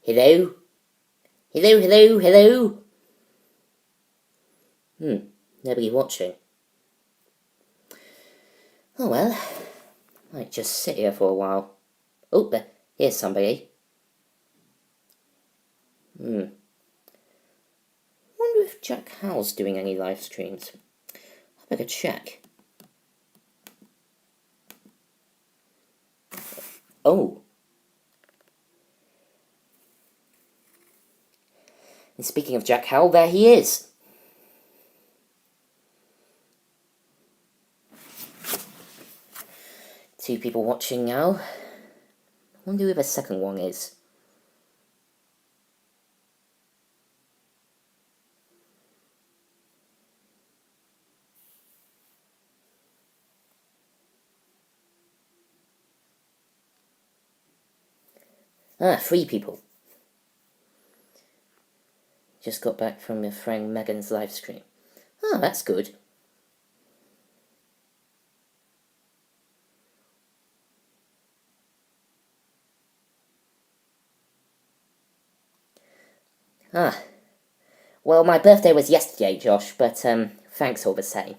Hello? Hello, hello, hello? Nobody watching. Oh well, might just sit here for a while. Oh, here's somebody. Wonder if Jack Howell's doing any live streams. I'll better check. Oh. And speaking of Jack Howell, there he is. Two people watching now. I wonder who the second one is. Ah, 3 people. Just got back from your friend Megan's live stream. Oh, that's good. Ah. Well, my birthday was yesterday, Josh, but thanks all the same.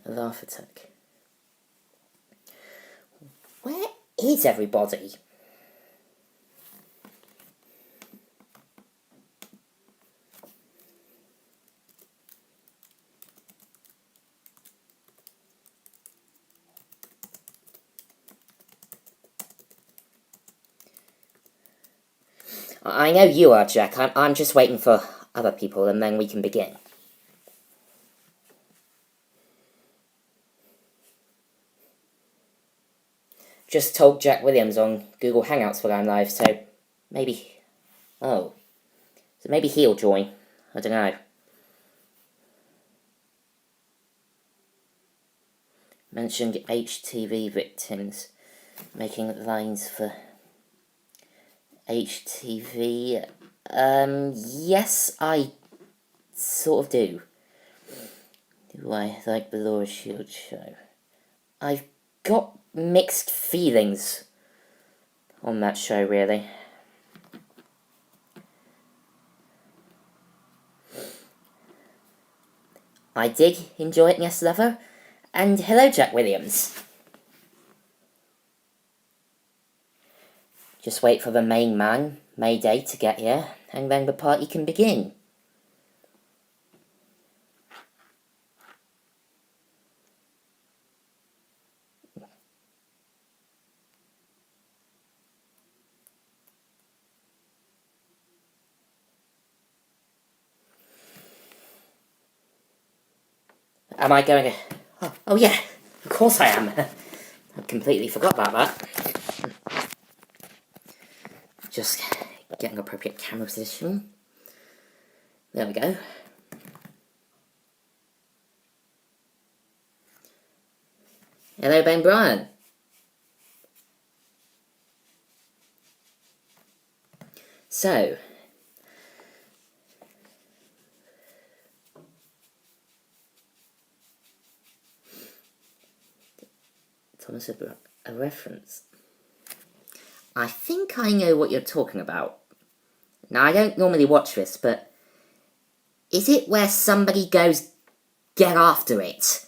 A laugh attack. Where is everybody? I know you are, Jack. I'm just waiting for other people, and then we can begin. Just told Jack Williams on Google Hangouts while I'm live, so maybe... Oh. So maybe he'll join. I don't know. Mentioned HTV victims making lines for HTV. Yes, I sort of do. Do I like the Laura Shields show? I've got mixed feelings on that show, really. I did enjoy it, yes, lover. And hello, Jack Williams. Just wait for the main man, Mayday, to get here, and then the party can begin. Am I going to... Oh yeah, of course I am. I completely forgot about that. Just getting appropriate camera position. There we go. Hello, Ben Bryan. So... Thomas, a reference. I think I know what you're talking about. Now, I don't normally watch this, but... Is it where somebody goes, get after it?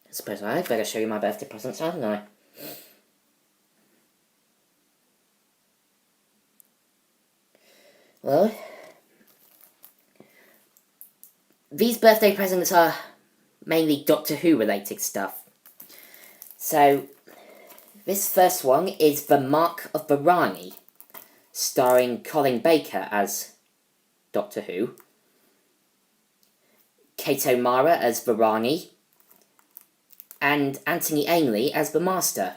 I suppose I'd better show you my birthday presents, hadn't I? Well... These birthday presents are mainly Doctor Who related stuff. So, this first one is The Mark of Varani, starring Colin Baker as Doctor Who, Kate O'Mara as Varani, and Anthony Ainley as the Master.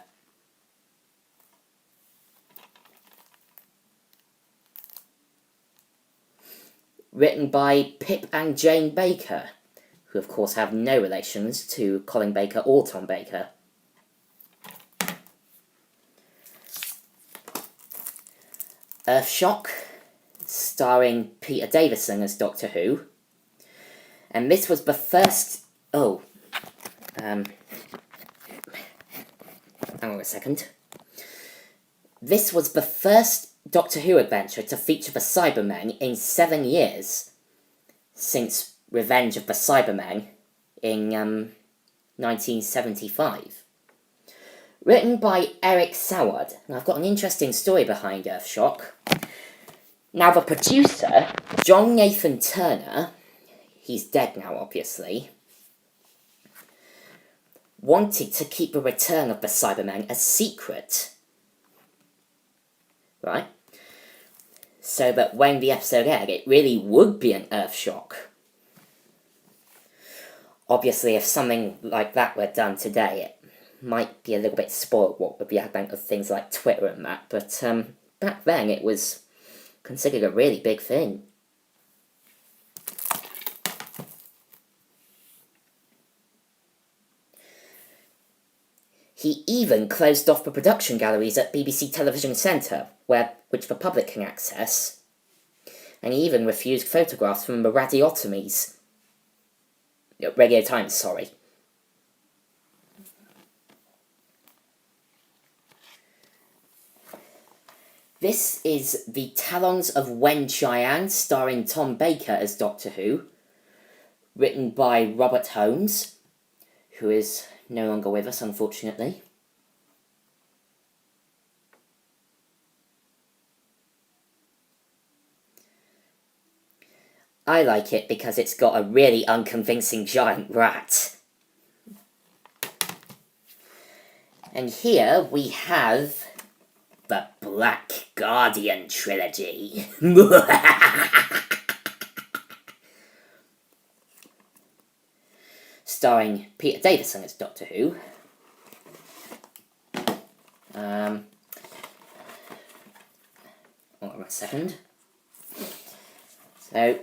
written by Pip and Jane Baker, who of course have no relations to Colin Baker or Tom Baker. Earthshock, starring Peter Davison as Doctor Who. And this was the first... hang on a second. This was the first Doctor Who adventure to feature the Cybermen in 7 years, since Revenge of the Cybermen in 1975. Written by Eric Saward, and I've got an interesting story behind Earthshock. Now the producer, John Nathan Turner, he's dead now obviously, wanted to keep the return of the Cybermen a secret. Right? So that when the episode aired, it really would be an Earthshock. Obviously, if something like that were done today, it might be a little bit spoiled, what with the advent of things like Twitter and that, but back then it was considered a really big thing. He even closed off the production galleries at BBC Television Centre, which the public can access, and he even refused photographs from the Radio Times, sorry. This is The Talons of Wen Chiang, starring Tom Baker as Doctor Who, written by Robert Holmes, who is no longer with us, unfortunately. I like it because it's got a really unconvincing giant rat. And here we have the Black Guardian trilogy. Starring Peter Davison as Doctor Who. Hold on a second. So,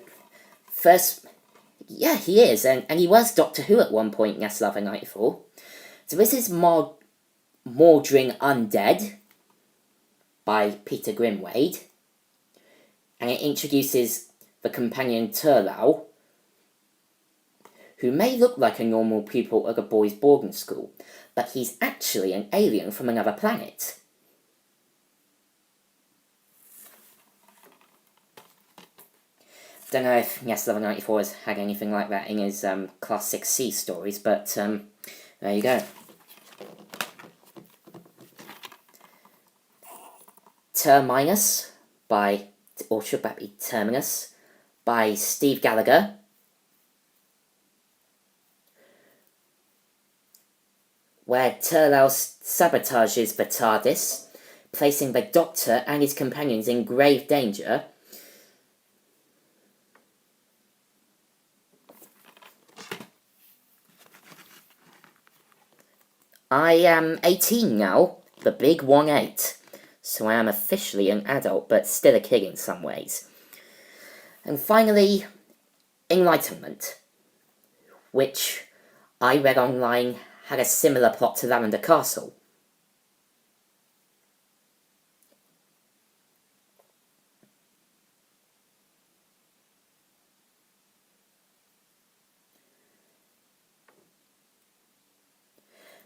first, yeah, he is, and he was Doctor Who at one point in Yes Love in 94. So this is Mordring Undead by Peter Grimwade, and it introduces the companion Turlough, who may look like a normal pupil at a boys' boarding school, but he's actually an alien from another planet. Don't know if Yes Love 94 has had anything like that in his Class 6C stories, but there you go. Terminus by, or should that be Terminus, by Steve Gallagher. Where Turlough sabotages the TARDIS, placing the Doctor and his companions in grave danger. I am 18 now, the big 1-8, so I am officially an adult, but still a kid in some ways. And finally, Enlightenment, which I read online had a similar plot to Lavender Castle.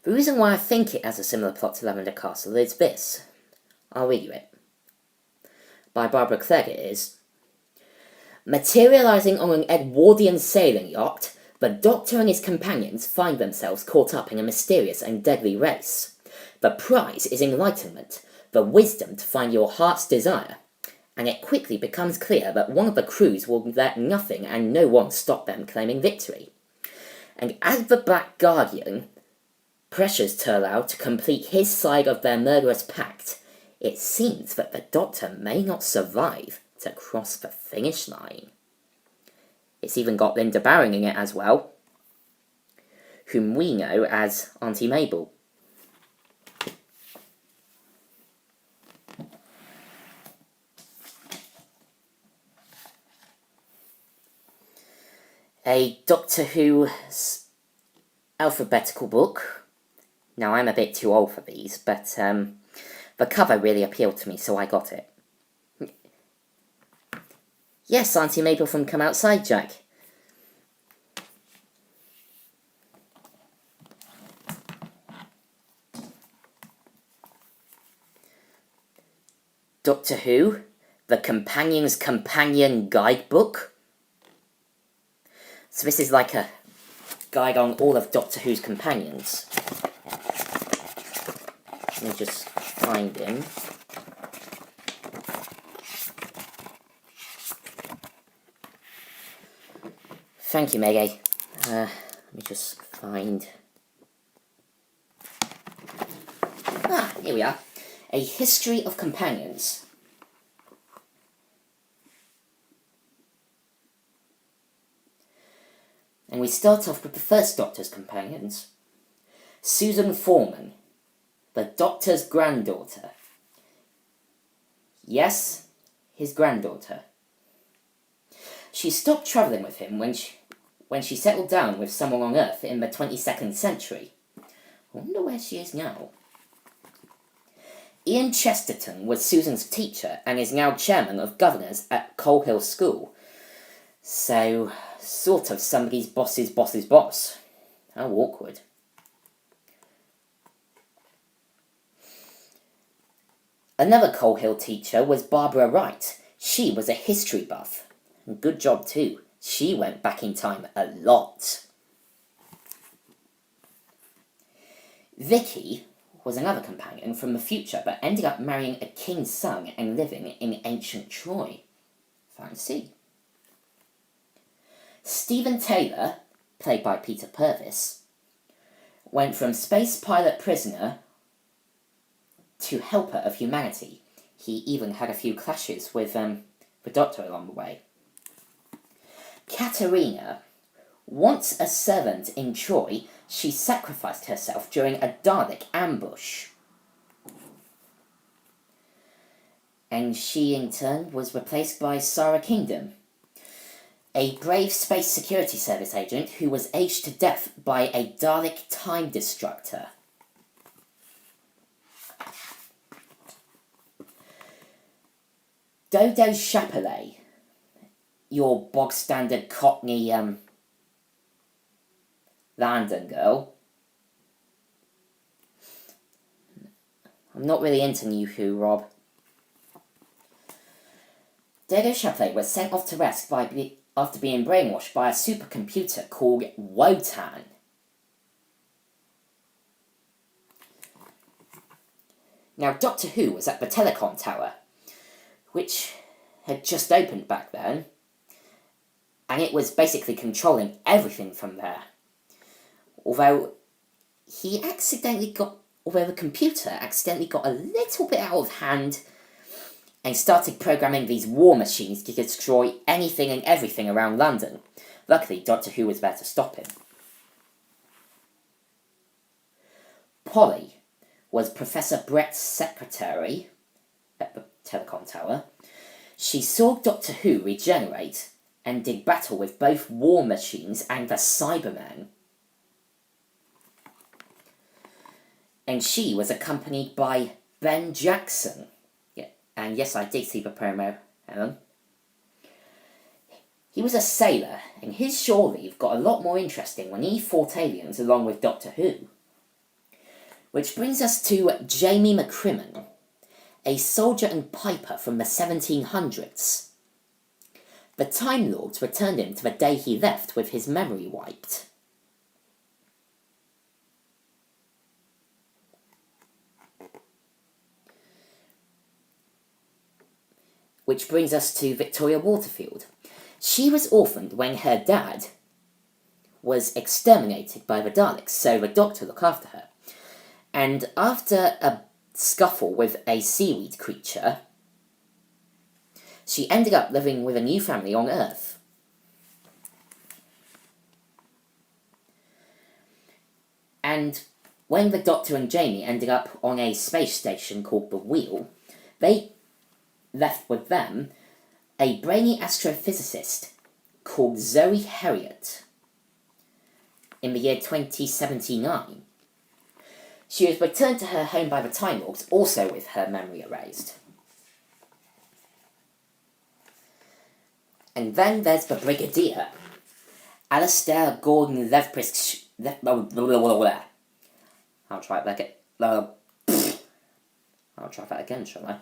The reason why I think it has a similar plot to Lavender Castle is this. I'll read you it. By Barbara Clegg it is. Materialising on an Edwardian sailing yacht, the Doctor and his companions find themselves caught up in a mysterious and deadly race. The prize is enlightenment, the wisdom to find your heart's desire, and it quickly becomes clear that one of the crews will let nothing and no one stop them claiming victory. And as the Black Guardian pressures Turlough to complete his side of their murderous pact, it seems that the Doctor may not survive to cross the finish line. It's even got Linda Barring in it as well, whom we know as Auntie Mabel. A Doctor Who alphabetical book. Now, I'm a bit too old for these, but the cover really appealed to me, so I got it. Yes, Auntie Mabel from Come Outside, Jack. Doctor Who, The Companion's Companion Guidebook. So this is like a guide on all of Doctor Who's companions. Let me just find him. Thank you, Megay. Let me just find... here we are. A History of Companions. And we start off with the first Doctor's companions. Susan Foreman, the Doctor's granddaughter. Yes, his granddaughter. She stopped travelling with him when she settled down with someone on Earth in the 22nd century. I wonder where she is now. Ian Chesterton was Susan's teacher and is now chairman of governors at Coal Hill School. So, sort of somebody's boss's boss's boss. How awkward. Another Coal Hill teacher was Barbara Wright. She was a history buff. And good job too. She went back in time a lot. Vicky was another companion from the future, but ended up marrying a king's son and living in ancient Troy. Fancy. Stephen Taylor, played by Peter Purvis, went from space pilot prisoner to helper of humanity. He even had a few clashes with the Doctor along the way. Katerina, once a servant in Troy, she sacrificed herself during a Dalek ambush. And she, in turn, was replaced by Sarah Kingdom, a brave Space Security Service agent who was aged to death by a Dalek time destructor. Dodo Chapelet, your bog-standard Cockney, London girl. I'm not really into New Who, Rob. Dodo Chapelet was sent off to rest after being brainwashed by a supercomputer called Wotan. Now, Doctor Who was at the telecom tower, which had just opened back then, and it was basically controlling everything from there. Although the computer accidentally got a little bit out of hand and started programming these war machines to destroy anything and everything around London. Luckily, Doctor Who was there to stop him. Polly was Professor Brett's secretary at the telecom tower. She saw Doctor Who regenerate and did battle with both war machines and the Cybermen. And she was accompanied by Ben Jackson. Yeah, and yes, I did see the promo, Ellen. He was a sailor, and his shore leave got a lot more interesting when he fought aliens along with Doctor Who. Which brings us to Jamie McCrimmon, a soldier and piper from the 1700s. The Time Lords returned him to the day he left with his memory wiped. Which brings us to Victoria Waterfield. She was orphaned when her dad was exterminated by the Daleks, so the Doctor looked after her. And after a scuffle with a seaweed creature, she ended up living with a new family on Earth. And when the Doctor and Jamie ended up on a space station called the Wheel, they left with them a brainy astrophysicist called Zoe Herriot in the year 2079. She was returned to her home by the Time Lords, also with her memory erased. And then there's the Brigadier, Alistair Gordon Lethbridge. I'll try that again, shall I?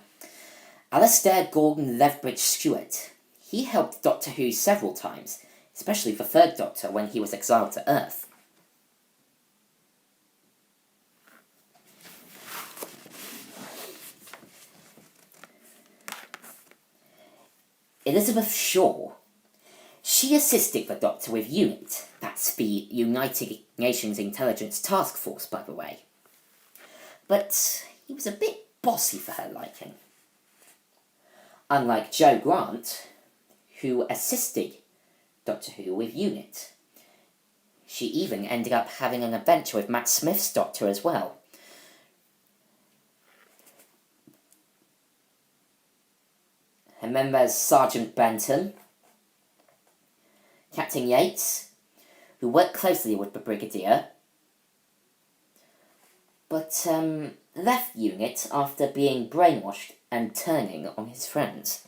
Alistair Gordon Lethbridge Stewart. He helped Doctor Who several times, especially the Third Doctor when he was exiled to Earth. Elizabeth Shaw. She assisted the Doctor with UNIT, that's the United Nations Intelligence Task Force, by the way. But he was a bit bossy for her liking. Unlike Jo Grant, who assisted Doctor Who with UNIT. She even ended up having an adventure with Matt Smith's Doctor as well. And then there's Sergeant Benton, Captain Yates, who worked closely with the Brigadier, but left UNIT after being brainwashed and turning on his friends.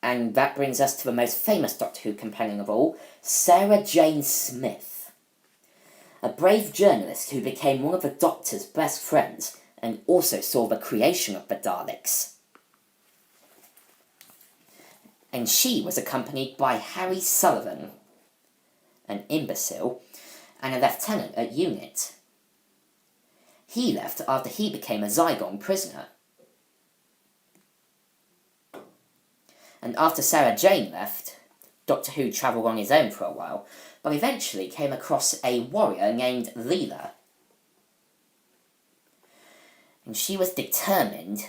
And that brings us to the most famous Doctor Who companion of all, Sarah Jane Smith, a brave journalist who became one of the Doctor's best friends and also saw the creation of the Daleks. And she was accompanied by Harry Sullivan, an imbecile, and a lieutenant at UNIT. He left after he became a Zygon prisoner. And after Sarah Jane left, Doctor Who travelled on his own for a while, but eventually came across a warrior named Leela. And she was determined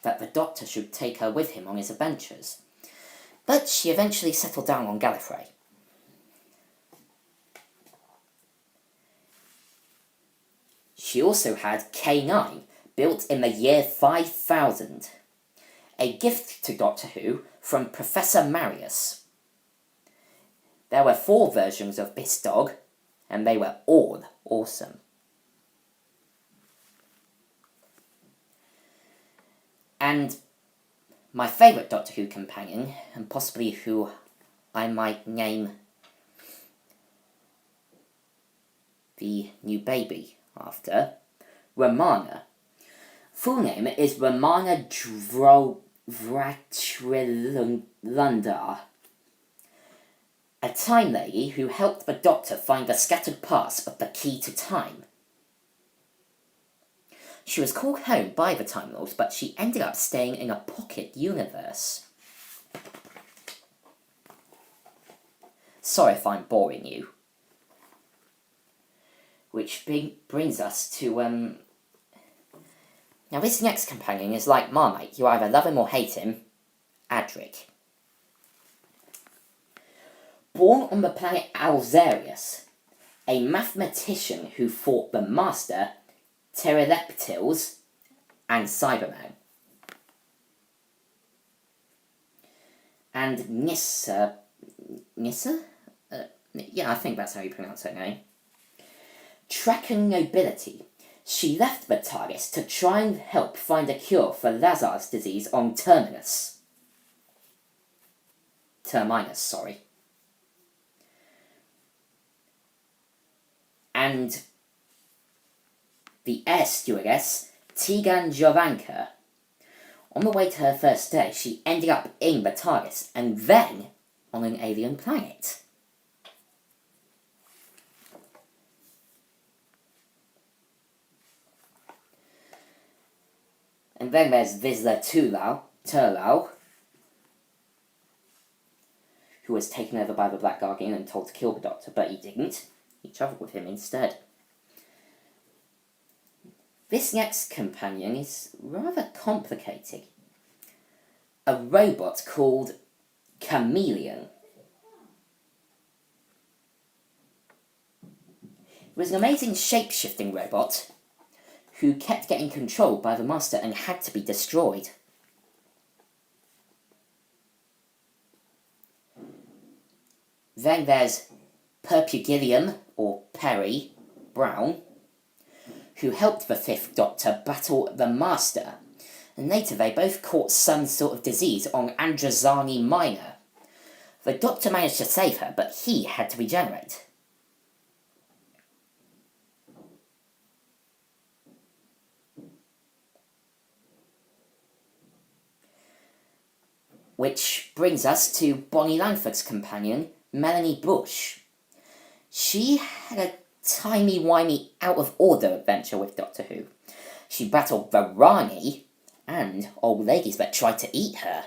that the Doctor should take her with him on his adventures. But she eventually settled down on Gallifrey. She also had K9, built in the year 5000, a gift to Doctor Who from Professor Marius. There were 4 versions of this dog, and they were all awesome. And my favourite Doctor Who companion, and possibly who I might name the new baby after, Romana. Full name is Romana Vratrilundar, a time lady who helped the Doctor find the scattered parts of the key to time. She was called home by the Time Lords, but she ended up staying in a pocket universe. Sorry if I'm boring you. Which brings us to, Now this next companion is like Marmite. You either love him or hate him. Adric. Born on the planet Alzarius, a mathematician who fought the Master, Pterodactyls, and Cyberman. And Nissa? Yeah, I think that's how you pronounce her name. Tracking nobility. She left the TARDIS to try and help find a cure for Lazar's disease on Terminus. Terminus, sorry. And the air stewardess, Tegan Jovanka. On the way to her first day, she ended up in the TARDIS, and then on an alien planet. And then there's Vizsla Turlau, who was taken over by the Black Guardian and told to kill the Doctor, but he didn't. He travelled with him instead. This next companion is rather complicated. A robot called Chameleon. It was an amazing shape-shifting robot who kept getting controlled by the Master and had to be destroyed. Then there's Perpugilium, or Perry, Brown, who helped the Fifth Doctor battle the Master, and later they both caught some sort of disease on Androzani Minor. The Doctor managed to save her, but he had to regenerate. Which brings us to Bonnie Langford's companion, Melanie Bush. She had a timey-wimey, out-of-order adventure with Doctor Who. She battled Varani and old ladies that tried to eat her.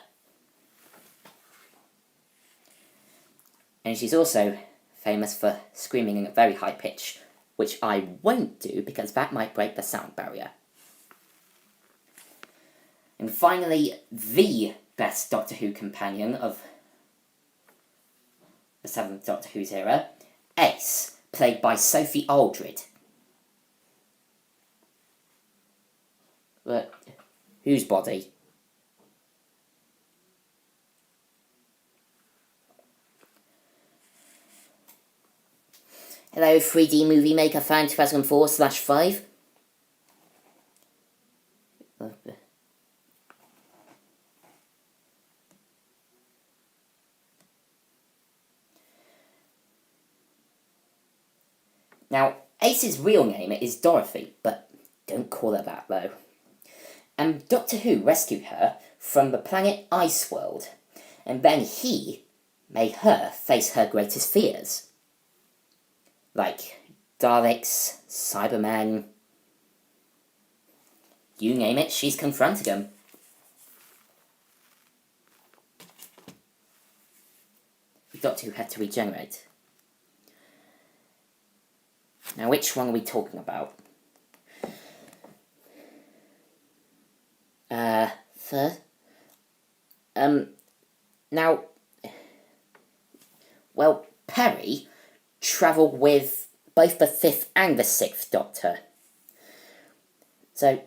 And she's also famous for screaming in a very high pitch, which I won't do because that might break the sound barrier. And finally, the best Doctor Who companion of the 7th Doctor Who's era, Ace, played by Sophie Aldred. But whose body? Hello, 3D Movie Maker fan 2004/5. Now, Ace's real name is Dorothy, but don't call her that though. And Doctor Who rescued her from the planet Iceworld, and then he made her face her greatest fears. Like Daleks, Cybermen, you name it, she's confronted them. The Doctor Who had to regenerate. Now, which one are we talking about? Third? Now, well, Perry travelled with both the 5th and the 6th Doctor. So,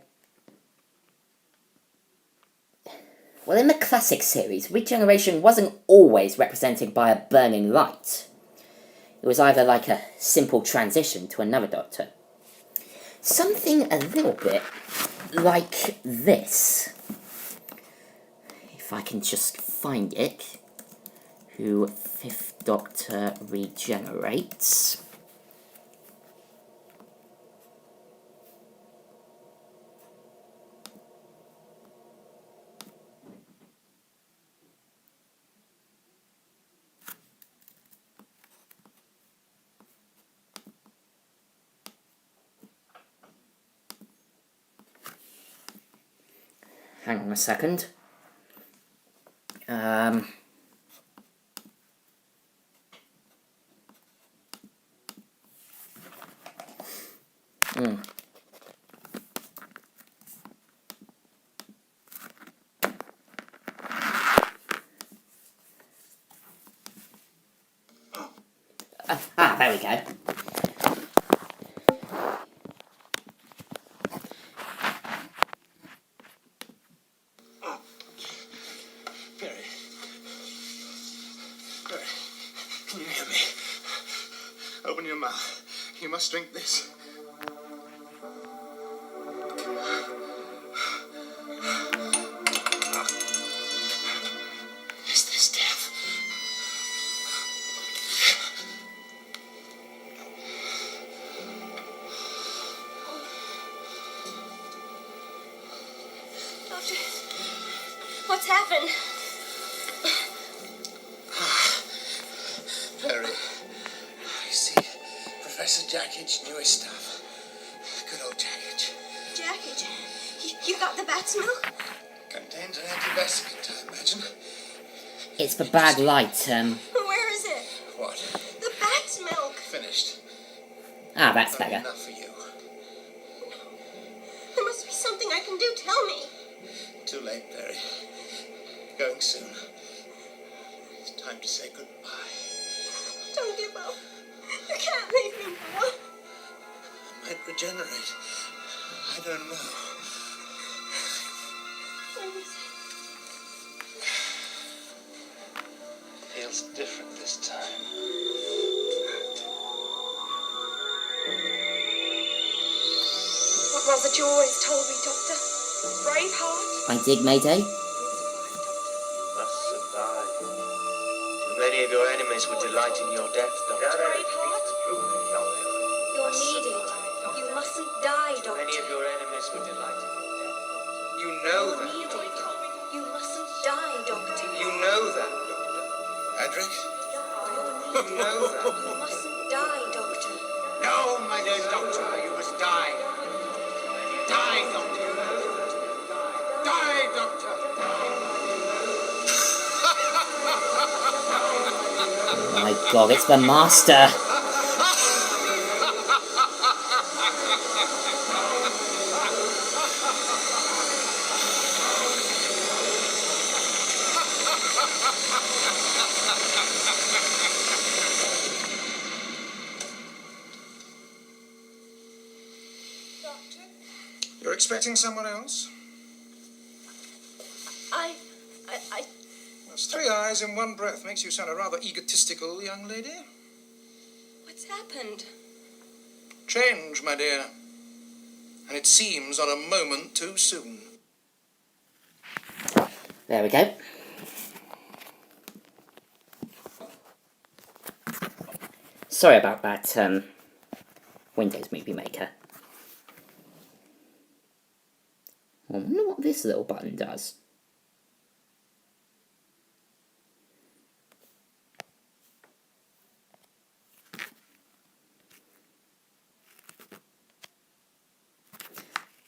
well, in the classic series, regeneration wasn't always represented by a burning light. It was either like a simple transition to another Doctor. Something a little bit like this. If I can just find it. Who 5th Doctor regenerates. Hang on a second. There we go. Can you hear me? Open your mouth. You must drink this. Is this death? Doctor, what's happened? Perry, you see, Professor Jacket's newest stuff. Good old Jacket. Jacket, you got the bat's milk? Contains an antivesicant, I imagine. It's the bad light, Where is it? What? The bat's milk. Finished. that's Not better. enough for you. There must be something I can do. Tell me. Too late, Perry. Going soon. It's time to say goodbye. Don't give up. You can't leave me now. I might regenerate. I don't know. Please. Feels It's different this time. What was it you always told me, Doctor? Braveheart? I dig, Mayday. Thus survive. Too many of your enemies would delight in your death, Doctor. Braveheart? You're needed. You mustn't die, Doctor. Many of your enemies would delight in your death, Doctor. You know You're that. needed. You mustn't die, Doctor. You know that, Doctor. Adric? You're needed. You know that. You mustn't die, Doctor. No, my dear Doctor, you must die. Die, Doctor. Die, Doctor. Oh my god, it's the Master! Doctor? You're expecting someone else? I... That's 3 eyes in 1 breath. Makes you sound a rather egotistical young lady. What's happened? Change, my dear. And it seems on a moment too soon. There we go. Sorry about that, Windows Movie Maker. I wonder what this little button does.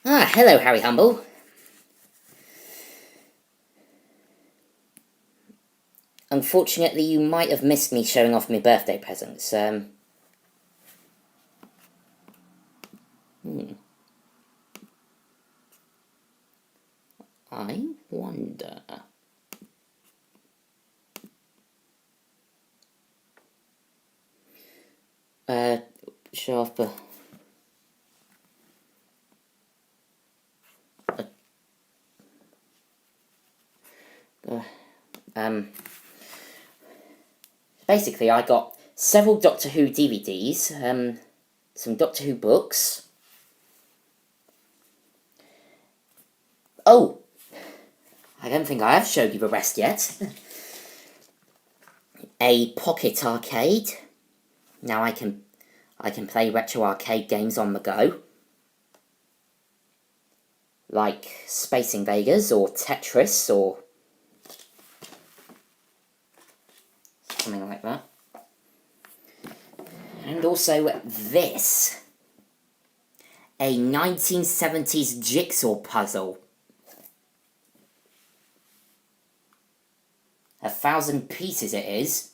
Ah, hello, Harry Humble. Unfortunately, you might have missed me showing off my birthday presents. I wonder... show off the... Basically, I got several Doctor Who DVDs, some Doctor Who books. Oh! I don't think I have showed you the rest yet. A pocket arcade. Now I can play retro arcade games on the go. Like Space Invaders or Tetris or something like that. And also this. A 1970s jigsaw puzzle. 1,000 pieces it is.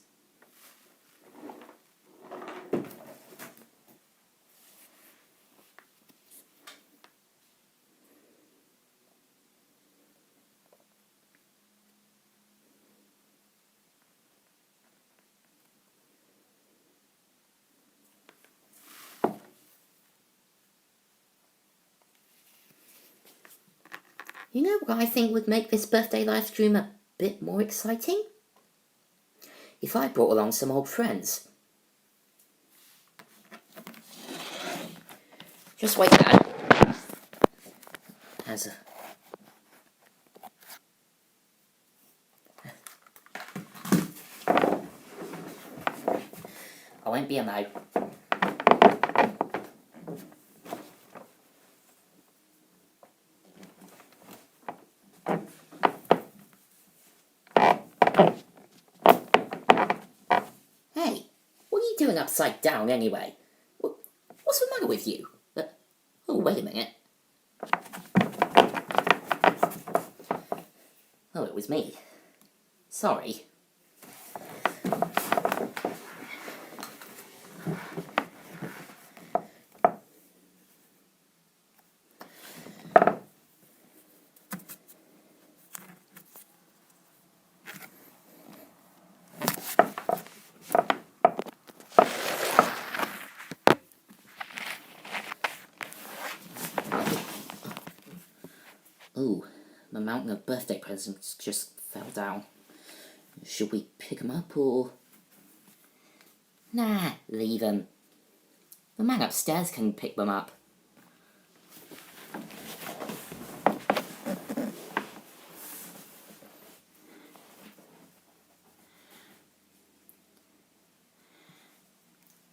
You know what I think would make this birthday live stream a bit more exciting? If I brought along some old friends. Just wait now. As a... I won't be a no. Hey, what are you doing upside down anyway? What's the matter with you? Oh, wait a minute. Oh, it was me. Sorry. Ooh, the mountain of birthday presents just fell down. Should we pick them up or... Nah, leave them. The man upstairs can pick them up.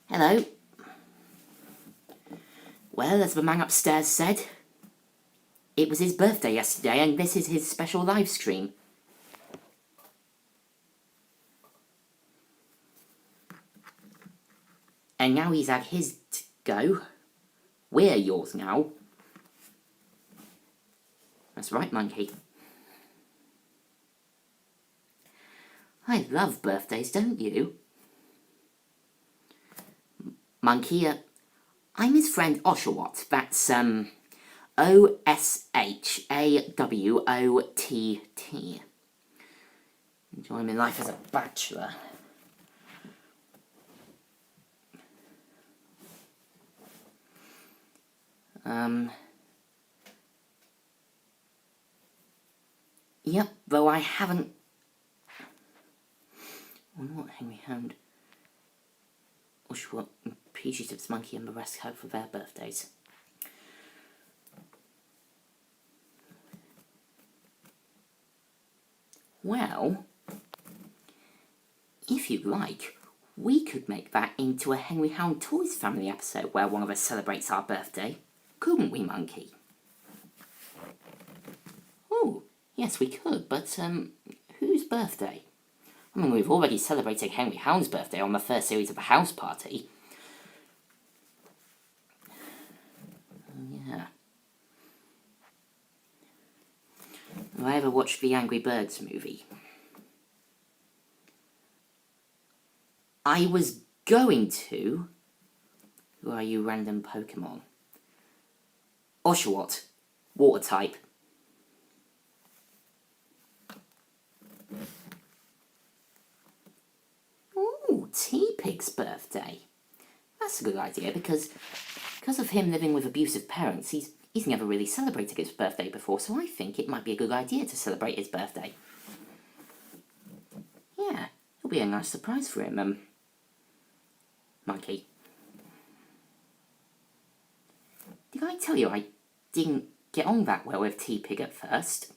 Hello. Well, as the man upstairs said, it was his birthday yesterday and this is his special live stream. And now he's had his go. We're yours now. That's right, Monkey. I love birthdays, don't you? Monkey, I'm his friend Oshawott. That's, Oshawott. Enjoying my life as a bachelor. Yep, though I haven't... I wonder what Henry Hound... Oshawott, Appreciatives, Monkey and the rest hope for their birthdays. Well, if you'd like, we could make that into a Henry Hound Toys family episode where one of us celebrates our birthday. Couldn't we, Monkey? Oh, yes we could, but, whose birthday? I mean, we've already celebrated Henry Hound's birthday on the first series of the House Party. Yeah. Have I ever watched the Angry Birds movie? I was going to. Who are you, random Pokemon? Oshawott. Water type. Ooh, T-Pig's birthday. That's a good idea, because of him living with abusive parents, he's never really celebrated his birthday before, so I think it might be a good idea to celebrate his birthday. Yeah, it'll be a nice surprise for him, Monkey. Did I tell you I didn't get on that well with T-Pig at first?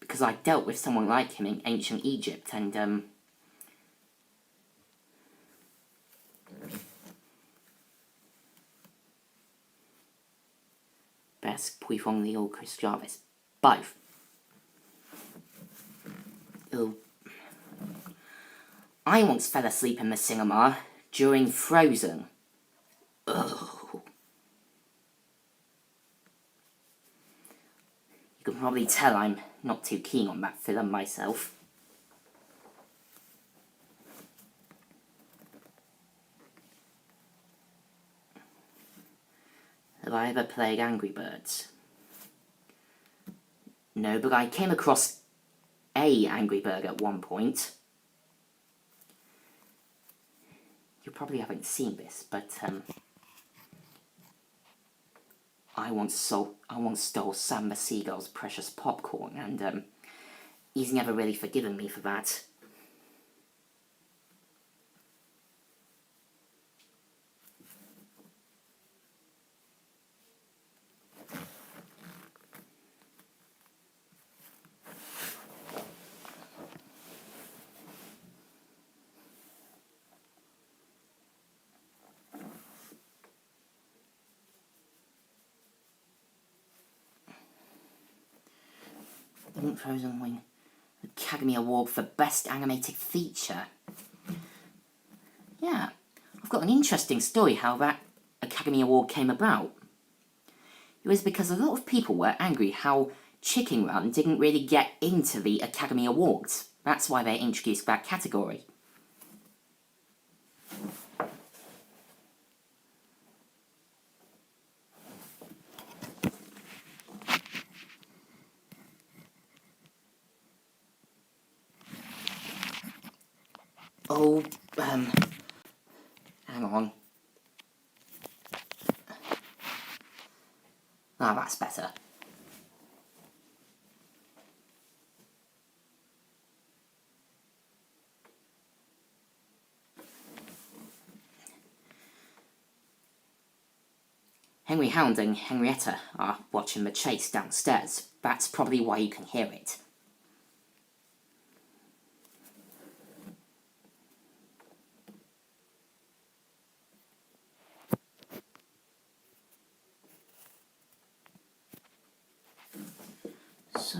Because I dealt with someone like him in ancient Egypt, and, Best Puifong Leo Chris Jarvis. Both. Oh. I once fell asleep in the cinema during Frozen. Oh. You can probably tell I'm not too keen on that film myself. Have I ever played Angry Birds? No, but I came across a Angry Bird at one point. You probably haven't seen this, but I once stole Sam the Seagull's precious popcorn, and he's never really forgiven me for that. Didn't Frozen win Academy Award for Best Animated Feature? Yeah, I've got an interesting story how that Academy Award came about. It was because a lot of people were angry how Chicken Run didn't really get into the Academy Awards. That's why they introduced that category. Oh, hang on. Ah, that's better. Henry Hound and Henrietta are watching the chase downstairs. That's probably why you can hear it. So,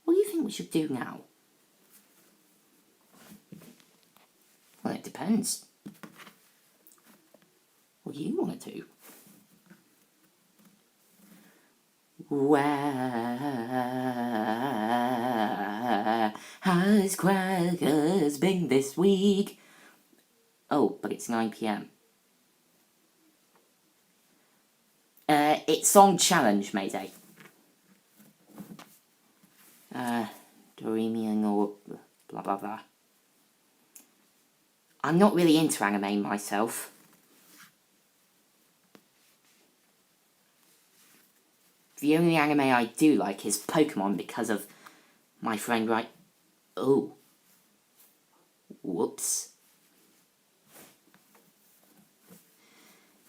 what do you think we should do now? Well, it depends. What do you want to do? Where has Crackers been this week? Oh, but it's 9 PM. It's song challenge, Mayday. Doremian or blah blah blah. I'm not really into anime myself. The only anime I do like is Pokemon because of my friend, right? Oh. Whoops.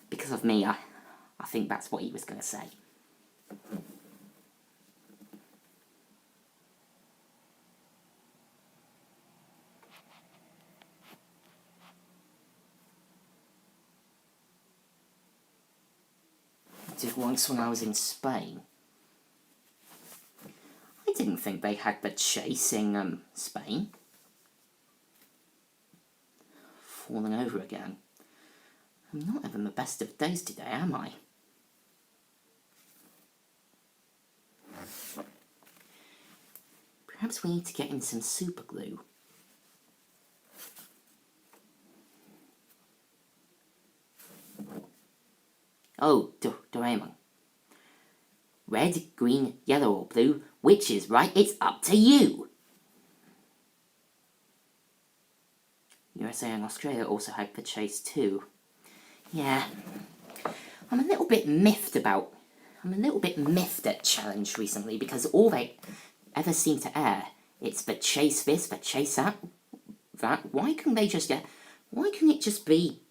Because of me, I think that's what he was going to say. I did once when I was in Spain. I didn't think they had the chase in Spain. Falling over again. I'm not having the best of days today, am I? Perhaps we need to get in some super glue. Oh, Doraemon. Red, green, yellow or blue, which is right, it's up to you! USA and Australia also had the chase too. Yeah. I'm a little bit miffed at Challenge recently because all they ever seem to air, it's the chase this, the chase that. Why couldn't it just be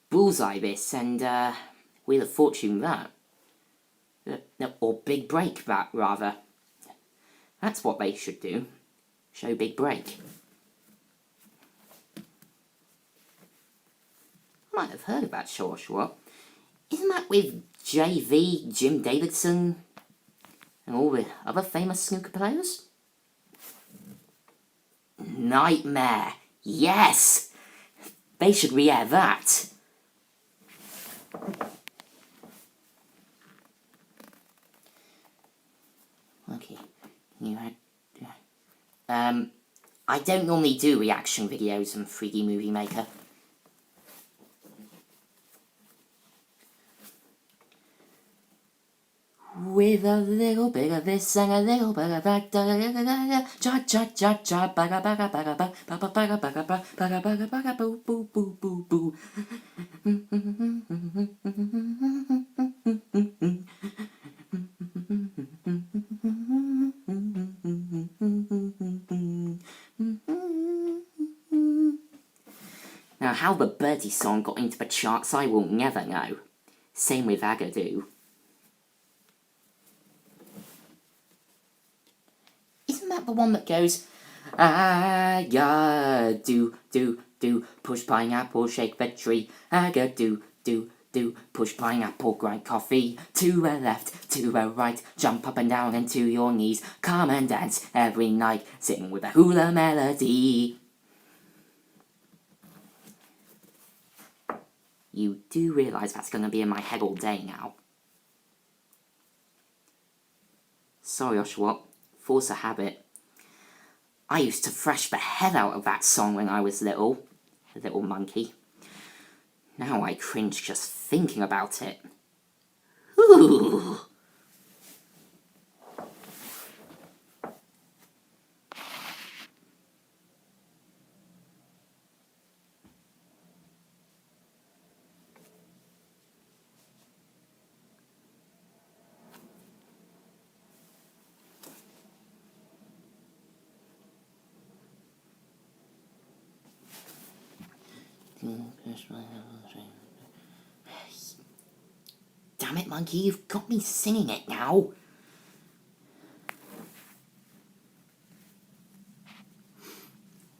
Bullseye this and Wheel of Fortune that? Or Big Break that, rather. That's what they should do. Show Big Break. I might have heard of that show or what. Isn't that with JV, Jim Davidson, and all the other famous snooker players? Nightmare! Yes! They should re-air that. Okay. I don't normally do reaction videos on 3D Movie Maker. With a little bit of this and a little bit of that, cha cha cha cha, baga baga baga ba, baga baga baga ba, baga baga baga boo boo boo boo boo. Now, how the Birdie song got into the charts, I will never know. Same with Agadoo. Isn't that the one that goes, Agadoo, do, push pineapple, shake the tree, Agadoo, do, push pineapple, grind coffee, to the left, to the right, jump up and down and to your knees, come and dance every night, sing with a hula melody. You do realise that's going to be in my head all day now. Sorry, Oshawott. Force a habit. I used to thrash the hell out of that song when I was little. A little monkey. Now I cringe just thinking about it. Ooh. it, Monkey. You've got me singing it now.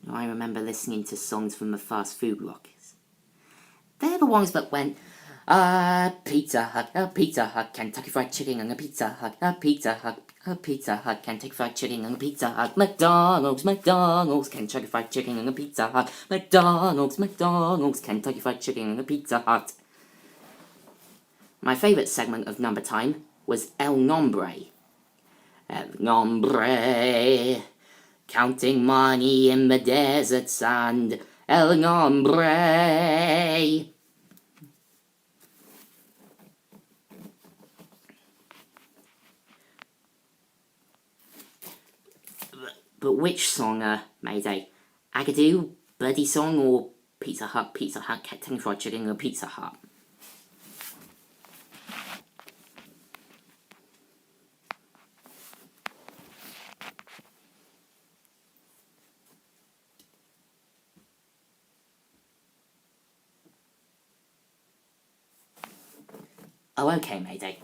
I remember listening to songs from the fast food rockers. They're the ones that went, Pizza Hut, Pizza Hut, Kentucky Fried Chicken and a Pizza Hut, Pizza Hut, Pizza Hut, Kentucky Fried Chicken and a Pizza Hut, McDonald's, McDonald's, Kentucky Fried Chicken and a Pizza Hut, McDonald's, McDonald's, Kentucky Fried Chicken and a Pizza Hut. My favourite segment of Number Time was El Nombre. El Nombre, counting money in the desert sand. El Nombre. But which song, Mayday? Agadoo, Birdie Song, or Pizza Hut, Kentucky Fried Chicken, or Pizza Hut? Oh, okay, Mayday.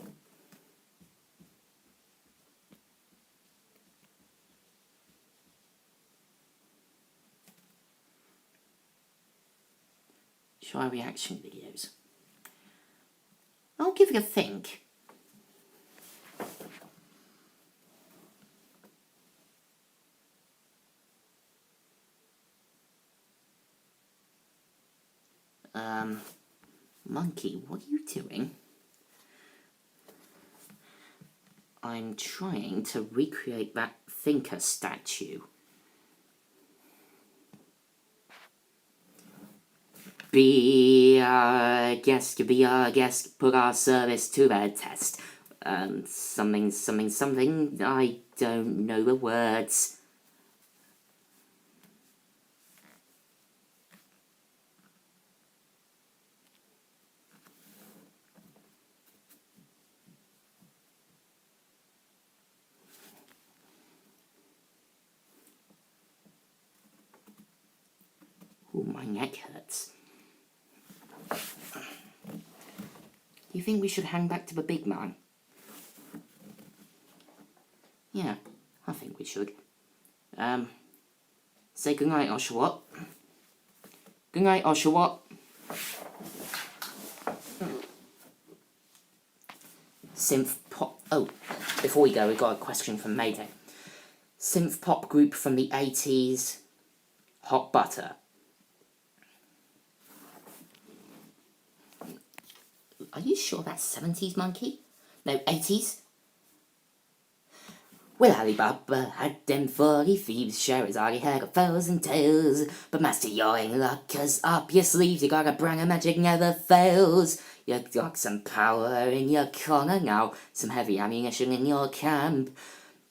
Try reaction videos. I'll give it a think. Monkey, what are you doing? I'm trying to recreate that thinker statue. Be our guest, put our service to the test. Something, I don't know the words. Oh, my neck hurts. You think we should hang back to the big man? Yeah, I think we should. Say goodnight, Oshawott. Goodnight, Oshawott. Synth pop. Oh, before we go, we've got a question from Mayday. Synth pop group from the 80s, Hot Butter. Are you sure that's 70s, Monkey? No, 80s? Well, Alibaba had them 40 thieves, Sherazade had 1,000 tales. But master, you're in luck, 'cause up your sleeves you got a brand of magic never fails. You got some power in your corner now, some heavy ammunition in your camp.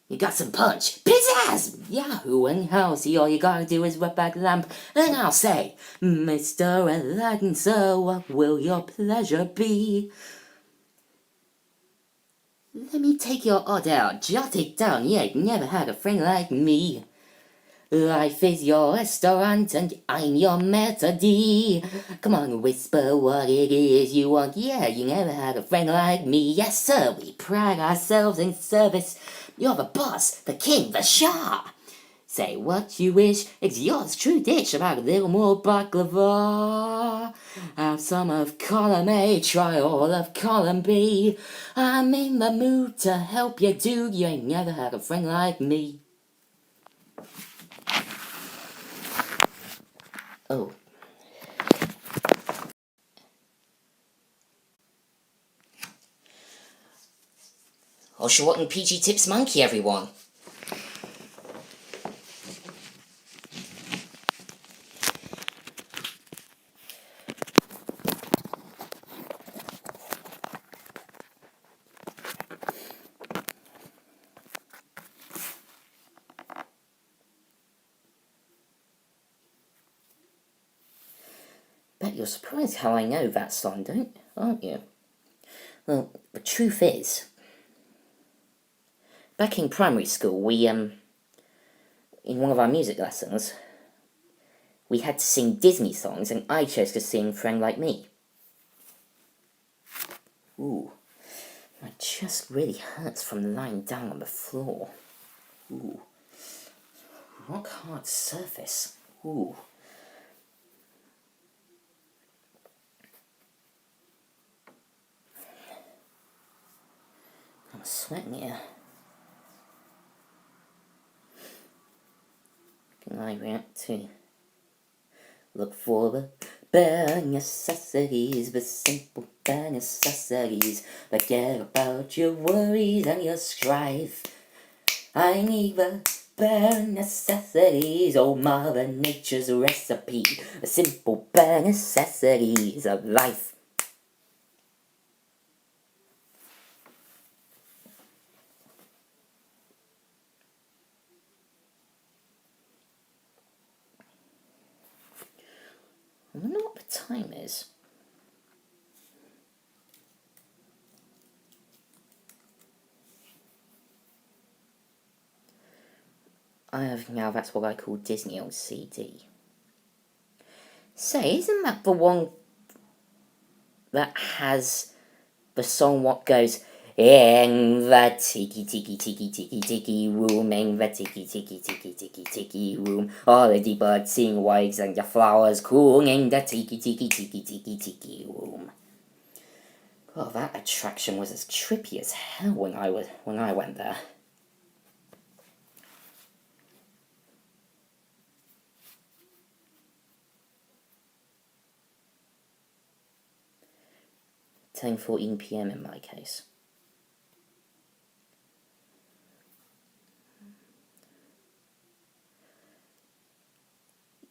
You got some punch, pizzazz, yahoo and how, see all you gotta do is rub back the lamp. And I'll say, Mr. Aladdin, sir, what will your pleasure be? Let me take your order out, jot it down, you ain't never had a friend like me. Life is your restaurant and I'm your maitre d'. Come on, whisper what it is you want, yeah, you never had a friend like me. Yes sir, we pride ourselves in service. You're the boss, the king, the shah. Say what you wish, it's yours, true dish. About a little more baklava. Have some of column A, try all of column B. I'm in the mood to help you, dude. You ain't never had a friend like me. Oh. Oshawott and PG Tips Monkey, everyone. Bet you're surprised how I know that song, aren't you? Well, the truth is, back in primary school, we, in one of our music lessons, we had to sing Disney songs, and I chose to sing Friend Like Me. Ooh. My chest really hurts from lying down on the floor. Ooh. Rock hard surface. Ooh. I'm sweating here. Can I react to? Look for the bare necessities, the simple bare necessities. Forget about your worries and your strife. I need the bare necessities, oh Mother Nature's recipe. The simple bare necessities of life. I wonder what the time is. Now that's what I call Disney on CD. Say, isn't that the one that has the song what goes, in the tiki tiki tiki tiki tiki room, in the tiki tiki tiki tiki tiki room, all the birds sing waves and the flowers cool in the tiki tiki tiki tiki tiki room. God, that attraction was as trippy as hell when I went there. Telling 14 PM in my case.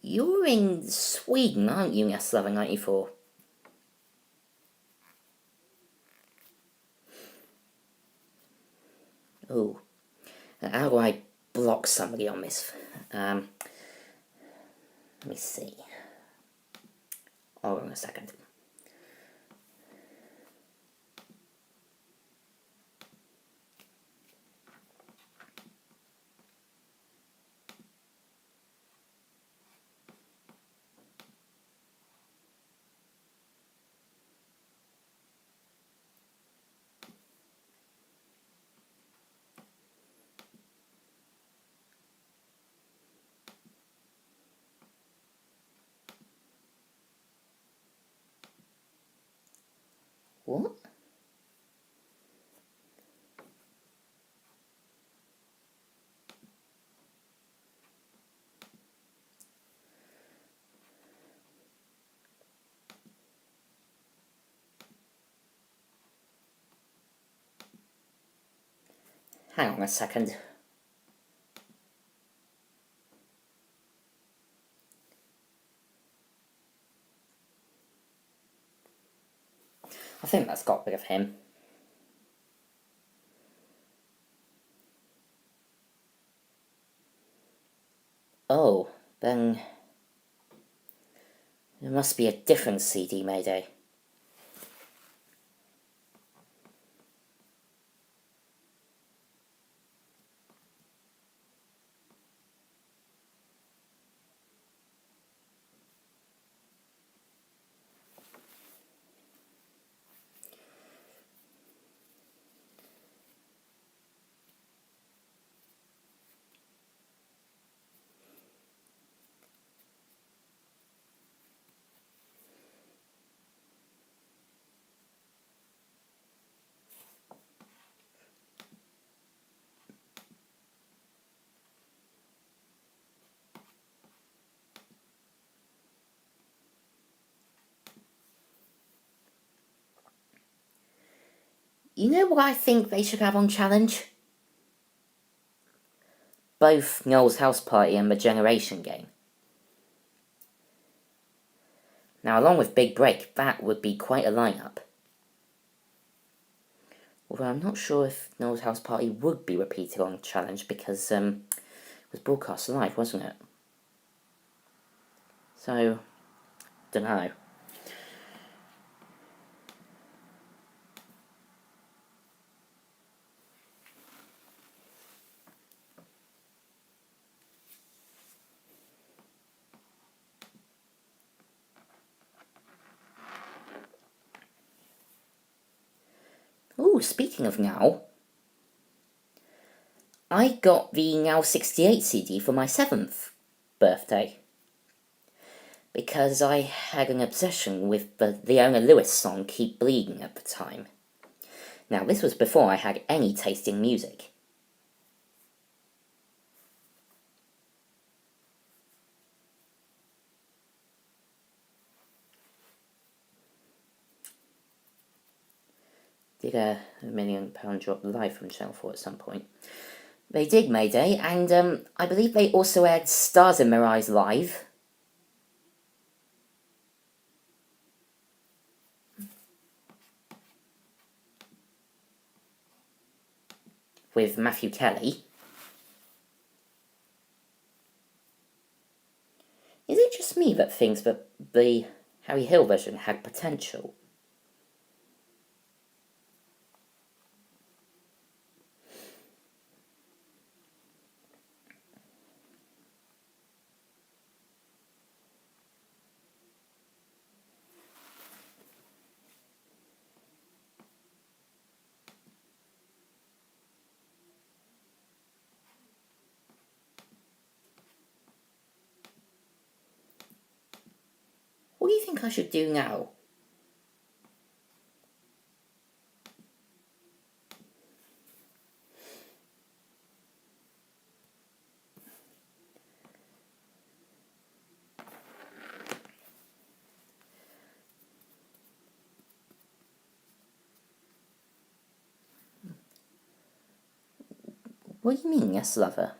You're in Sweden, aren't you, S1194? Oh, how do I block somebody on this? Let me see. Hold on a second. What? Hang on a second. I think that's got rid of him. Oh, then there must be a different CD Mayday. You know what I think they should have on challenge? Both Noel's House Party and the Generation game. Now, along with Big Break, that would be quite a lineup. Although I'm not sure if Noel's House Party would be repeated on challenge because it was broadcast live, wasn't it? So, dunno. Ooh, speaking of Now, I got the Now 68 CD for my 7th birthday. Because I had an obsession with the Leona Lewis song Keep Bleeding at the time. Now, this was before I had any taste in music. Did a £1 million drop live from Channel 4 at some point? They did, Mayday, and I believe they also aired Stars in Their Eyes live. With Matthew Kelly. Is it just me that thinks that the Harry Hill version had potential? What do you think I should do now? What do you mean, yes, lover?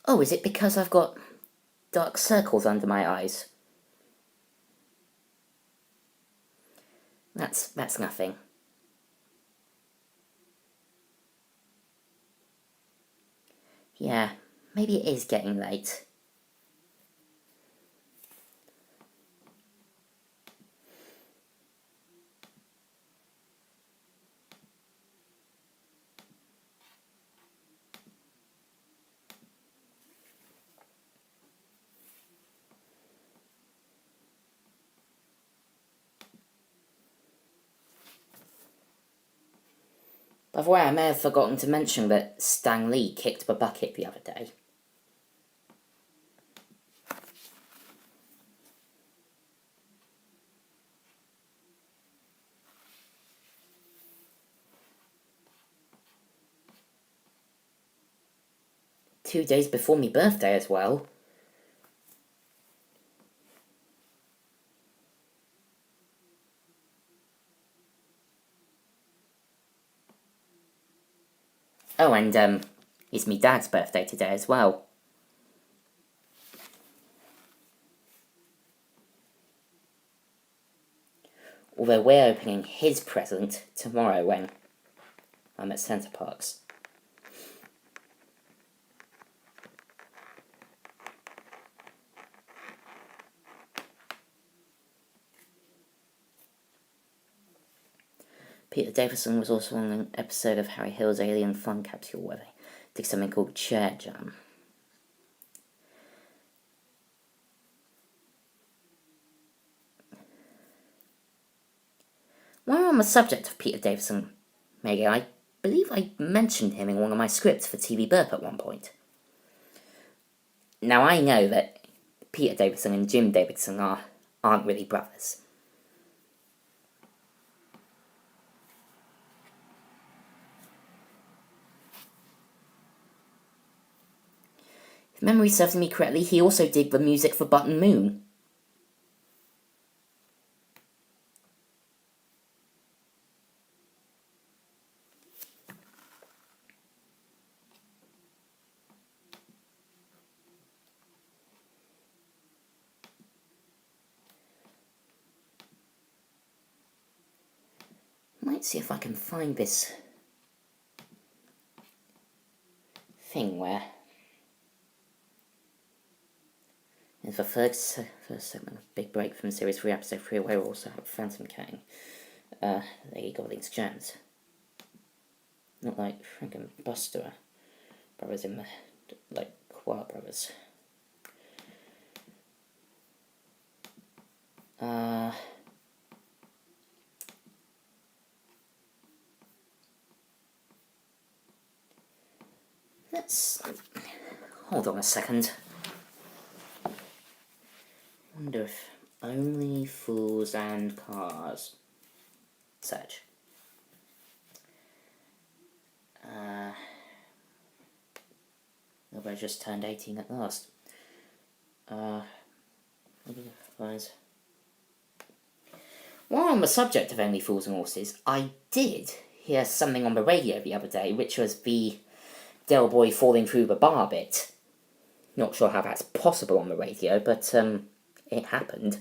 Oh, is it because I've got dark circles under my eyes? That's nothing. Yeah, maybe it is getting late. By the way, I may have forgotten to mention that Stan Lee kicked the bucket the other day. Two days before me birthday as well. Oh, and it's me dad's birthday today as well. Although we're opening his present tomorrow when I'm at Centre Parks. Peter Davison was also on an episode of Harry Hill's Alien Fun Capsule where they did something called Chair Jam. While we're on the subject of Peter Davison, Maggie, I believe I mentioned him in one of my scripts for TV Burp at one point. Now I know that Peter Davison and Jim Davidson aren't really brothers. If memory serves me correctly, he also did the music for Button Moon. Might see if I can find this thing where it's the first segment of Big Break from Series 3, Episode 3, where we also have Phantom King, Lady Golding's Gems. Not like freaking Buster Brothers in the, like, Choir Brothers. Let's... Hold on a second. Wonder if only fools and cars. Search. Nobody just turned 18 at last. While on the subject of Only Fools and Horses, I did hear something on the radio the other day, which was the Del Boy falling through the bar bit. Not sure how that's possible on the radio, but it happened.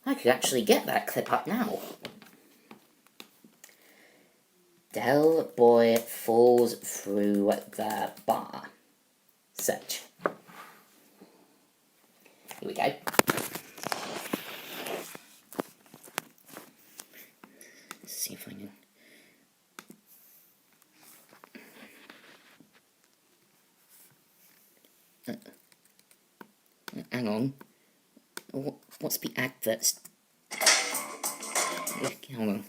I could actually get that clip up now. Del Boy falls through the bar. Search. Here we go. Let's see if I can... hang on. What's the adverts? Hold on.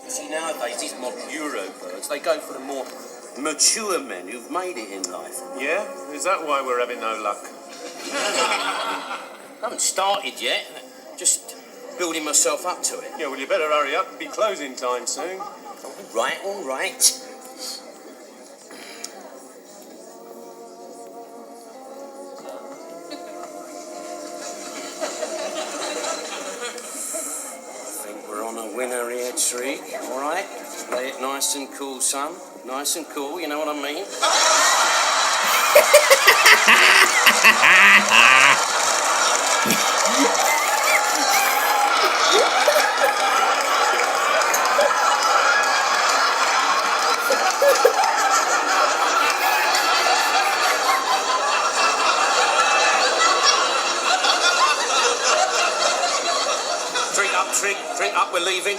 See, nowadays, these modern Eurobirds, they go for the more mature men who've made it in life. Yeah? Is that why we're having no luck? I haven't started yet. Just building myself up to it. Yeah, well, you better hurry up. It'll be closing time soon. All right, all right. Winner here, Tree. All right? Play it nice and cool, son. Nice and cool, you know what I mean? Drink up, we're leaving.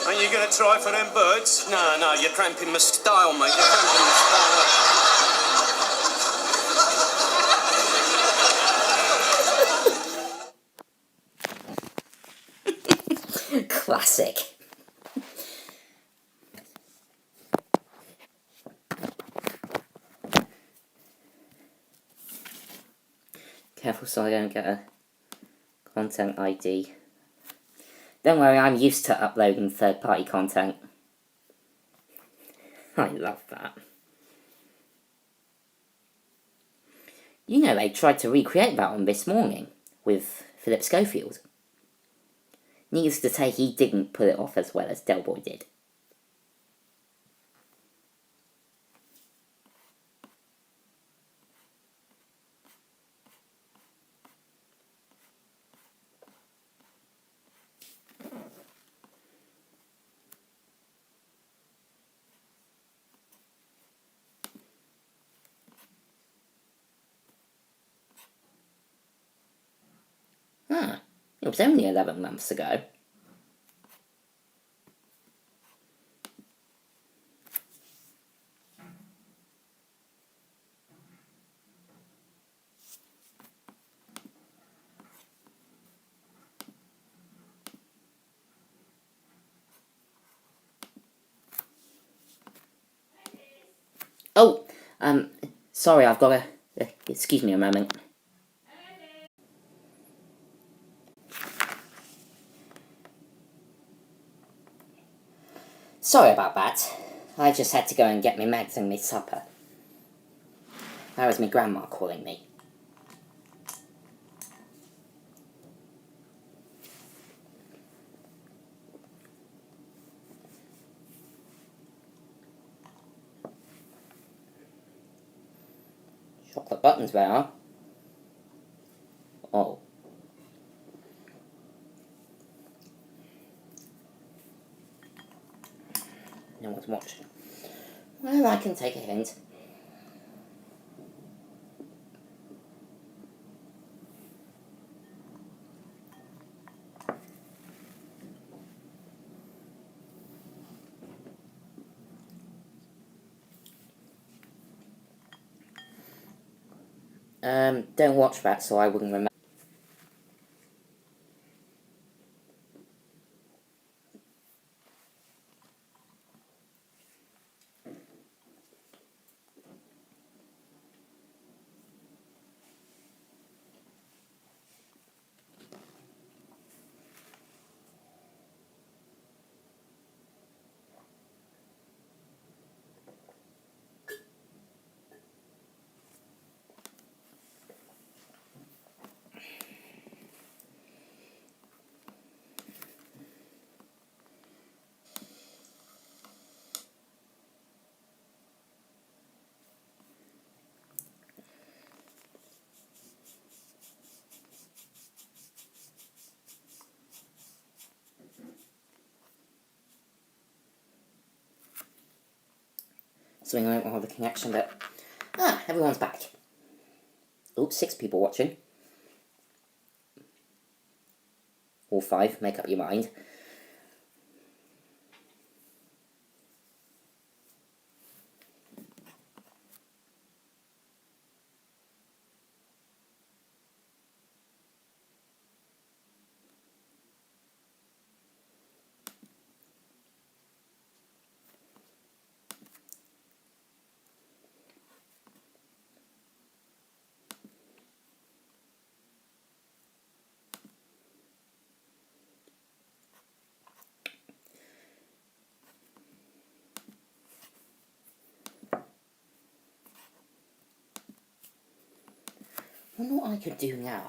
Ain't you going to try for them birds? No, you're cramping my style, mate. You're cramping my style. Classic. Careful so I don't get a content ID. Don't worry, I'm used to uploading third-party content. I love that. You know, they tried to recreate that on This Morning with Philip Schofield. Needless to say, he didn't pull it off as well as Del Boy did. It was only 11 months ago. Oh, sorry, I've got to... excuse me a moment. Sorry about that. I just had to go and get me mags and me supper. That was me grandma calling me. Chocolate buttons there are. Oh. No one's watching. Well, I can take a hint. Don't watch that, so I wouldn't remember. Something I don't have the connection, but... everyone's back. Oops, 6 people watching. Or 5, make up your mind. I wonder what I could do now.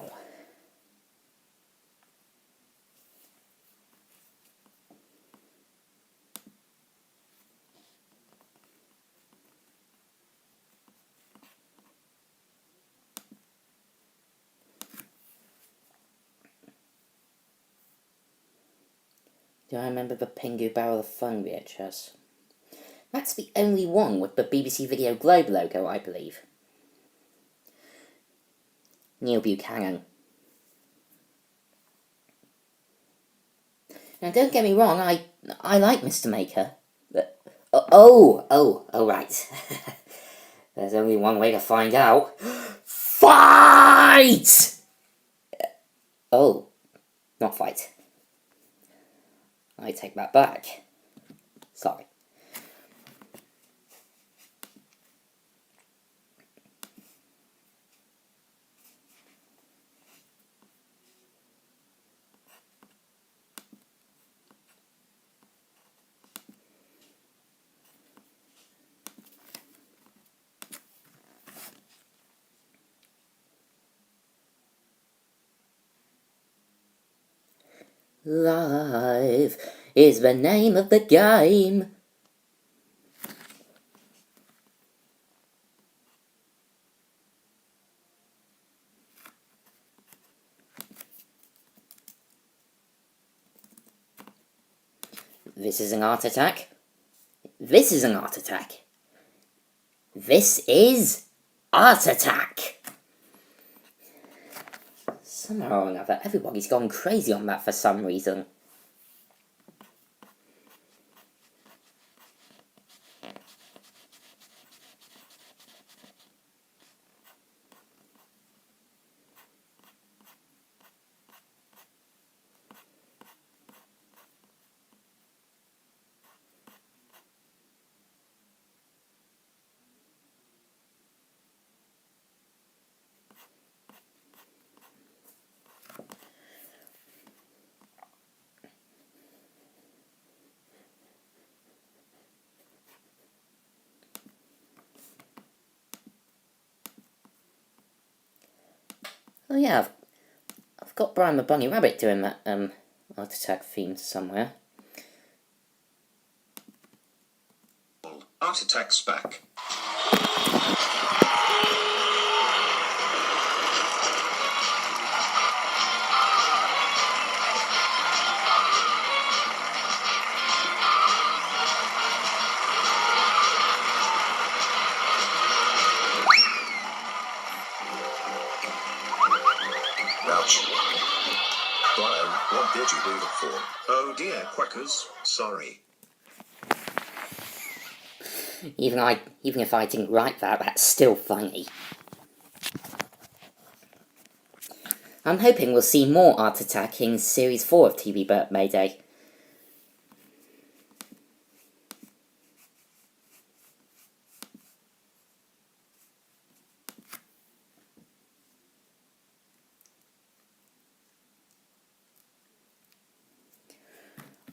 Do I remember the Pingu Barrel of Fun VHS? That's the only one with the BBC Video Globe logo, I believe. Neil Buchanan. Now, don't get me wrong, I like Mr. Maker. But, oh, right. There's only one way to find out. Fight! Oh, not fight. I take that back. Sorry. Life is the name of the game. This is an art attack. This is an art attack. This is art attack. Somehow or another, everybody's gone crazy on that for some reason. Oh yeah, I've got Brian the Bunny Rabbit doing that art attack theme somewhere. Art Attack's back. Ouch. Brian, what did you do that for? Oh dear, quackers. Sorry. Even if I didn't write that, that's still funny. I'm hoping we'll see more Art Attack in Series 4 of TV Birthday Day.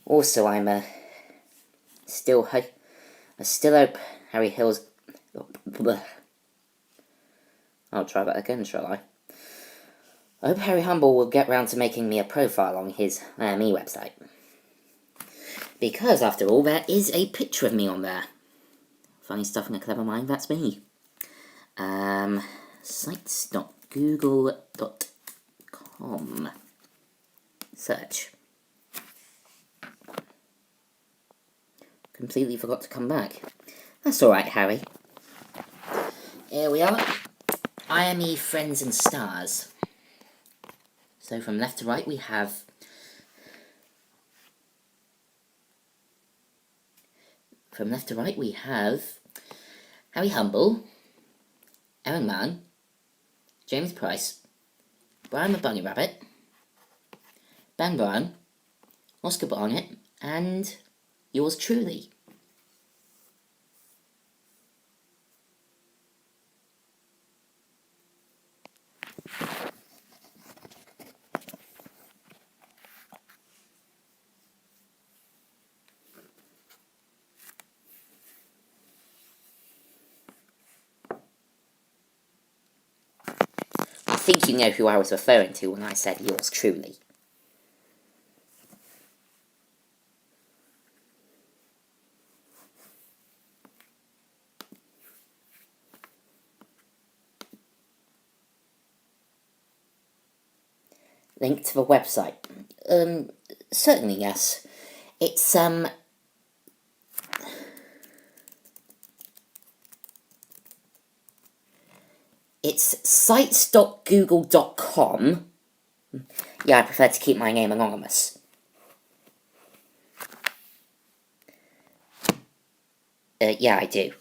Also, I still hope Harry Hill's... I'll try that again, shall I? I hope Harry Humble will get round to making me a profile on his IME website. Because, after all, there is a picture of me on there. Funny stuff in a clever mind, that's me. Sites.google.com. Search. Completely forgot to come back. That's alright, Harry. Here we are. IME Friends and Stars. So from left to right we have... Harry Humble, Aaron Mann, James Price, Brian the Bunny Rabbit, Ben Brown, Oscar Barnett, and yours truly. I think you know who I was referring to when I said yours truly. Link to the website. Certainly yes. It's It's sites.google.com. Yeah, I prefer to keep my name anonymous. Yeah, I do.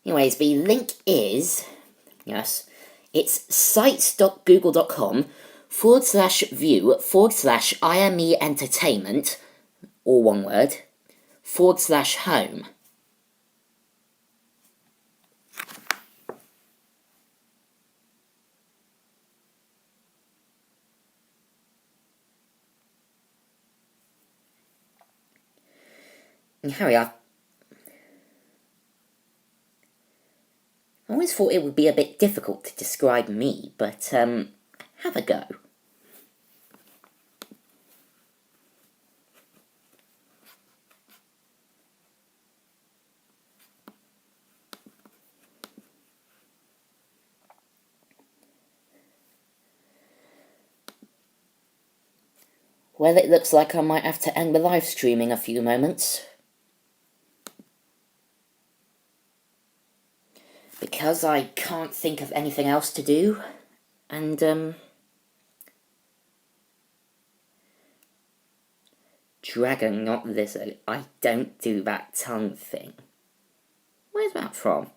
Anyways, the link is, yes, it's sites.google.com/view/IME entertainment, all one word, /home. And Harry, I always thought it would be a bit difficult to describe me, but, have a go. Well, it looks like I might have to end the live streaming a few moments. Because I can't think of anything else to do, and, Dragon, not lizard. I don't do that tongue thing. Where's that from?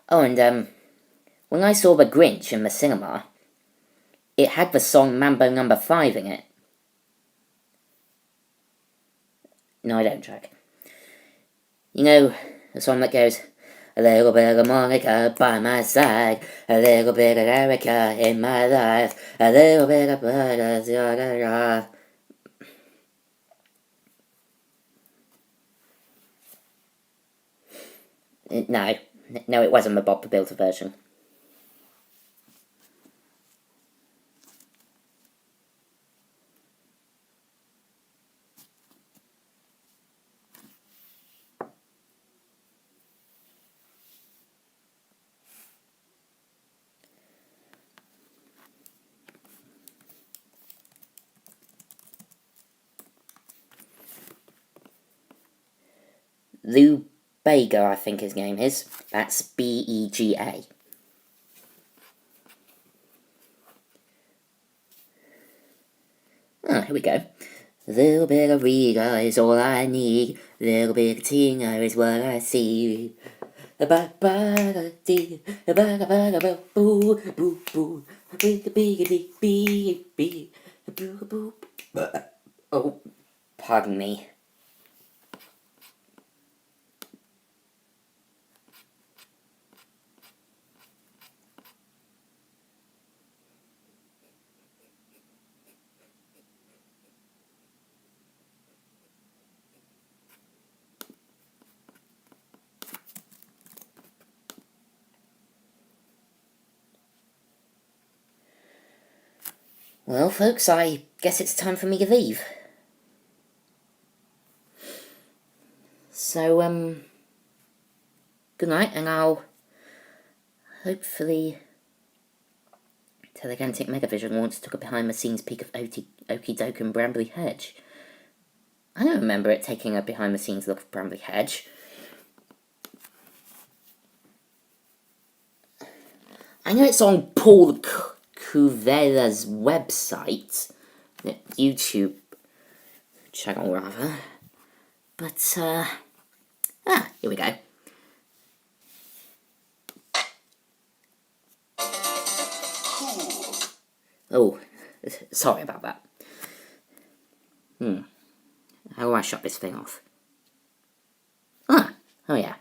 Oh, and, when I saw The Grinch in the cinema, it had the song Mambo No. 5 in it. No, I don't, Jack. You know, the song that goes, a little bit of Monica by my side, a little bit of Erica in my life, a little bit of... No, it wasn't the Bob the Builder version. Lou Bega, I think his name is. That's B-E-G-A. Ah, here we go. A little bit of Riga is all I need. A little bit of Tina is what I see. A ba ba dee, a ba ba ba boo boo boo, a big bee bee bee, a boo boo. Oh, pardon me. Well, folks, I guess it's time for me to leave. So, good night, and I'll hopefully Telegantic Megavision once took a behind-the-scenes peek of Okie Doke and Brambley Hedge. I don't remember it taking a behind-the-scenes look of Brambley Hedge. I know it's on Paul Cuvela's website, YouTube channel rather, but here we go. Oh, sorry about that. How do I shut this thing off? Oh yeah.